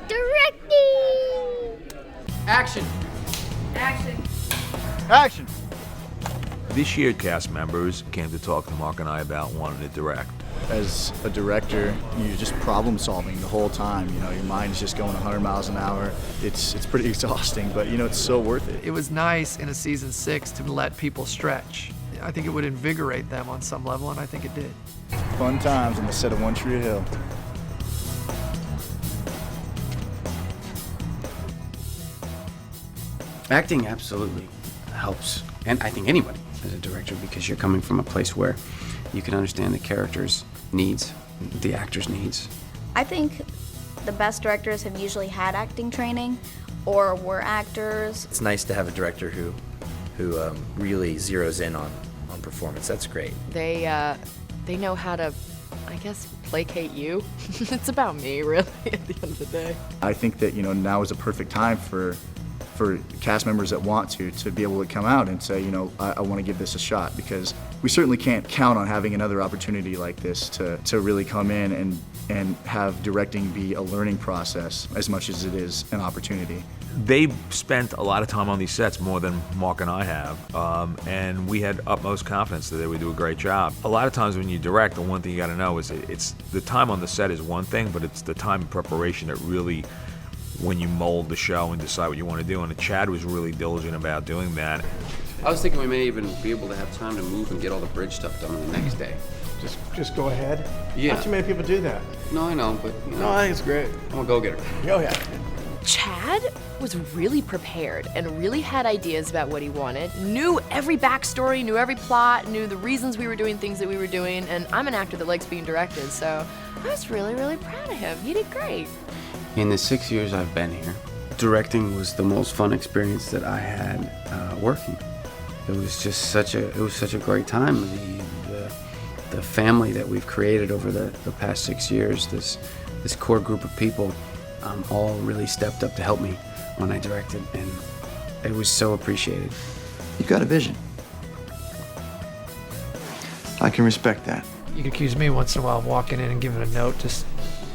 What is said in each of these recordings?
Directing! Action! Action! Action! This year, cast members came to talk to Mark and I about wanting to direct. As a director, you're just problem solving the whole time. You know, your mind is just going 100 miles an hour. It's pretty exhausting, but you know, it's so worth it. It was nice in a season 6 to let people stretch. I think it would invigorate them on some level, and I think it did. Fun times on the set of One Tree Hill. Acting absolutely helps, and I think anybody as a director, because you're coming from a place where you can understand the character's needs, the actor's needs. I think the best directors have usually had acting training or were actors. It's nice to have a director who really zeroes in on performance. That's great. They know how to, I guess, placate you. It's about me, really, at the end of the day. I think that, you know, now is a perfect time for cast members that want to be able to come out and say, you know, I want to give this a shot, because we certainly can't count on having another opportunity like this to really come in and have directing be a learning process as much as it is an opportunity. They've spent a lot of time on these sets, more than Mark and I have, and we had utmost confidence that they would do a great job. A lot of times when you direct, the one thing you got to know is it's the time on the set is one thing, but it's the time in preparation that really, when you mold the show and decide what you want to do, and Chad was really diligent about doing that. I was thinking we may even be able to have time to move and get all the bridge stuff done the next day. Just go ahead. Yeah. Not too many people do that. No, I know, but you know, No, I think it's great. I'm a go-getter. Oh yeah. Chad was really prepared and really had ideas about what he wanted, knew every backstory, knew every plot, knew the reasons we were doing things that we were doing, and I'm an actor that likes being directed, so I was really, really proud of him. He did great. In the 6 years I've been here, directing was the most fun experience that I had working. It was just such a great time. The family that we've created over the past 6 years, this core group of people, all really stepped up to help me when I directed, and it was so appreciated. You've got a vision. I can respect that. You can accuse me once in a while of walking in and giving a note just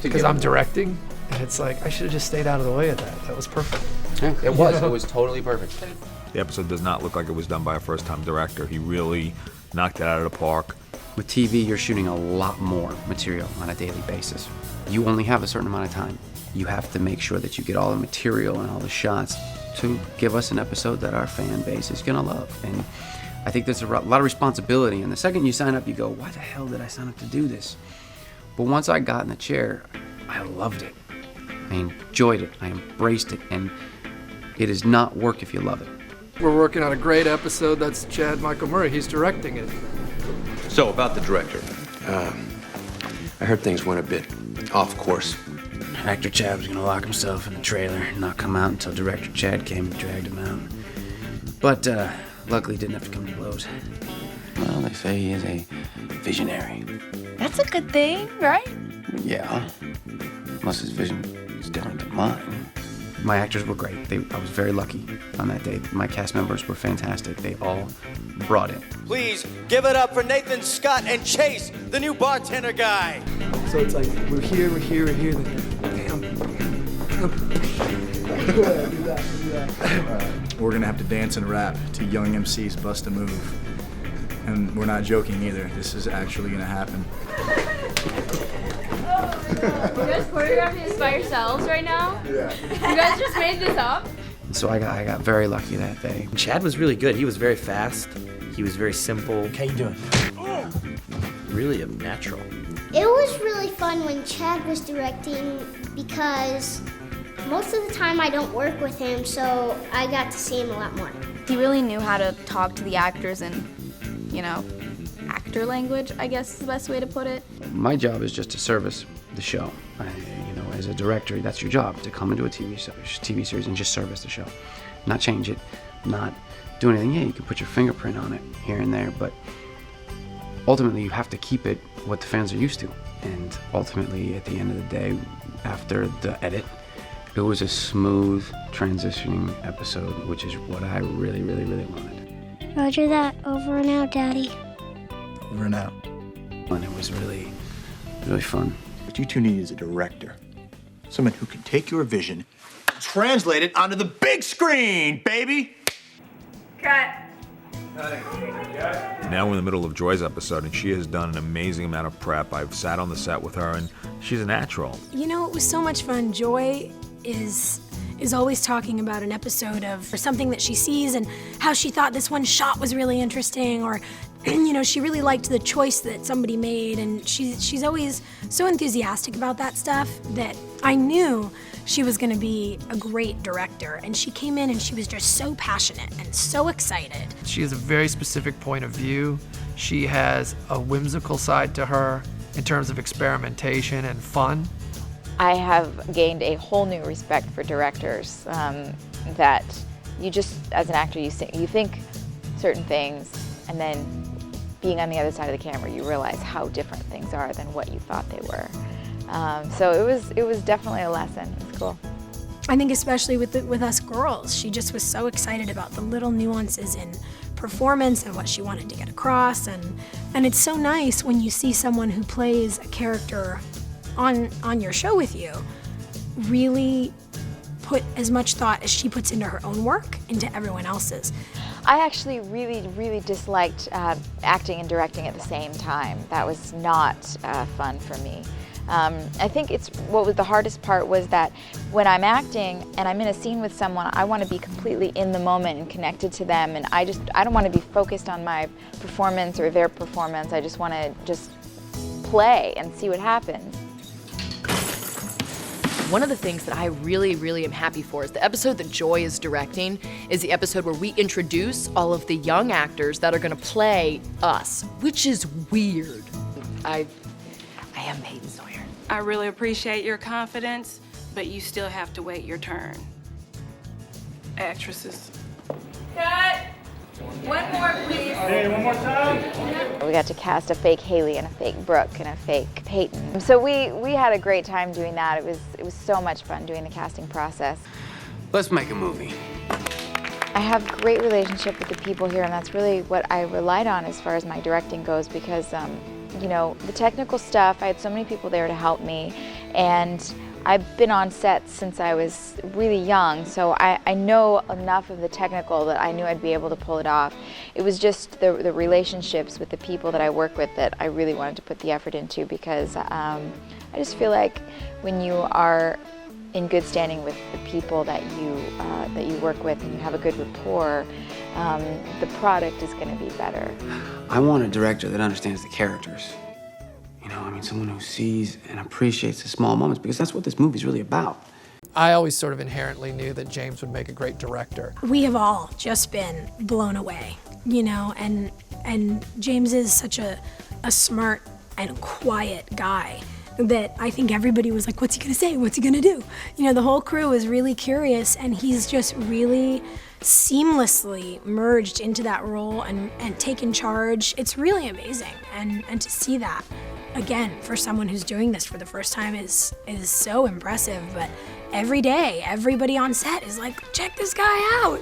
because I'm directing, and it's like, I should have just stayed out of the way of that. That was perfect. Yeah, it was. It was totally perfect. The episode does not look like it was done by a first-time director. He really knocked it out of the park. With TV, you're shooting a lot more material on a daily basis. You only have a certain amount of time. You have to make sure that you get all the material and all the shots to give us an episode that our fan base is gonna love. And I think there's a lot of responsibility. And the second you sign up, you go, why the hell did I sign up to do this? But once I got in the chair, I loved it. I enjoyed it. I embraced it. And it is not work if you love it. We're working on a great episode. That's Chad Michael Murray. He's directing it. So, about the director. I heard things went a bit off course. Actor Chad was gonna lock himself in the trailer and not come out until Director Chad came and dragged him out. But luckily didn't have to come to blows. Well, they say he is a visionary. That's a good thing, right? Yeah, unless his vision is different than mine. My actors were great. I was very lucky on that day. My cast members were fantastic. They all brought it. Please give it up for Nathan, Scott, and Chase, the new bartender guy. So it's like, we're here. Then, We're gonna have to dance and rap to Young MC's Bust a Move. And we're not joking either. This is actually gonna happen. You guys choreographing this by yourselves right now? Yeah. You guys just made this up? So I got very lucky that day. Chad was really good. He was very fast. He was very simple. How you doing? Really a natural. It was really fun when Chad was directing because most of the time I don't work with him, so I got to see him a lot more. He really knew how to talk to the actors in, actor language, I guess is the best way to put it. My job is just to service the show. As a director, that's your job, to come into a TV series and just service the show. Not change it, not do anything. Yeah, you can put your fingerprint on it here and there, but ultimately you have to keep it what the fans are used to. And ultimately, at the end of the day, after the edit, it was a smooth transitioning episode, which is what I really, really, really wanted. Roger that. Over and out, Daddy. Over and out. And it was really, really fun. What you two need is a director. Someone who can take your vision, translate it onto the big screen, baby! Cut. Now we're in the middle of Joy's episode, and she has done an amazing amount of prep. I've sat on the set with her, and she's a natural. You know, it was so much fun. Joy is always talking about an episode of or something that she sees and how she thought this one shot was really interesting, or you know, she really liked the choice that somebody made, and she's always so enthusiastic about that stuff that I knew she was going to be a great director. And she came in and she was just so passionate and so excited. She has a very specific point of view. She has a whimsical side to her in terms of experimentation and fun. I have gained a whole new respect for directors, that you just, as an actor, you think certain things, and then being on the other side of the camera, you realize how different things are than what you thought they were. So it was definitely a lesson. It was cool. I think especially with us girls, she just was so excited about the little nuances in performance and what she wanted to get across, and it's so nice when you see someone who plays a character on your show with you really put as much thought as she puts into her own work into everyone else's. I actually really disliked acting and directing at the same time. That was not fun for me. I think what was the hardest part was that when I'm acting and I'm in a scene with someone, I want to be completely in the moment and connected to them, and I don't want to be focused on my performance or their performance. I just want to just play and see what happens. One of the things that I really am happy for is the episode that Joy is directing is the episode where we introduce all of the young actors that are going to play us, which is weird. I am Hayden Sawyer. I really appreciate your confidence, but you still have to wait your turn. Actresses. Cut! One more, please. Hey, one more time. We got to cast a fake Haley and a fake Brooke and a fake Peyton. So we had a great time doing that. It was so much fun doing the casting process. Let's make a movie. I have a great relationship with the people here, and that's really what I relied on as far as my directing goes, because you know, the technical stuff, I had so many people there to help me, and I've been on sets since I was really young, so I know enough of the technical that I knew I'd be able to pull it off. It was just the relationships with the people that I work with that I really wanted to put the effort into, because I just feel like when you are in good standing with the people that you work with and you have a good rapport, the product is going to be better. I want a director that understands the characters. You know, I mean, someone who sees and appreciates the small moments, because that's what this movie's really about. I always sort of inherently knew that James would make a great director. We have all just been blown away, you know, and James is such a smart and quiet guy that I think everybody was like, what's he gonna say? What's he gonna do? You know, the whole crew was really curious, and he's just really seamlessly merged into that role and taken charge. It's really amazing, and to see that again for someone who's doing this for the first time is so impressive. But every day, everybody on set is like, check this guy out.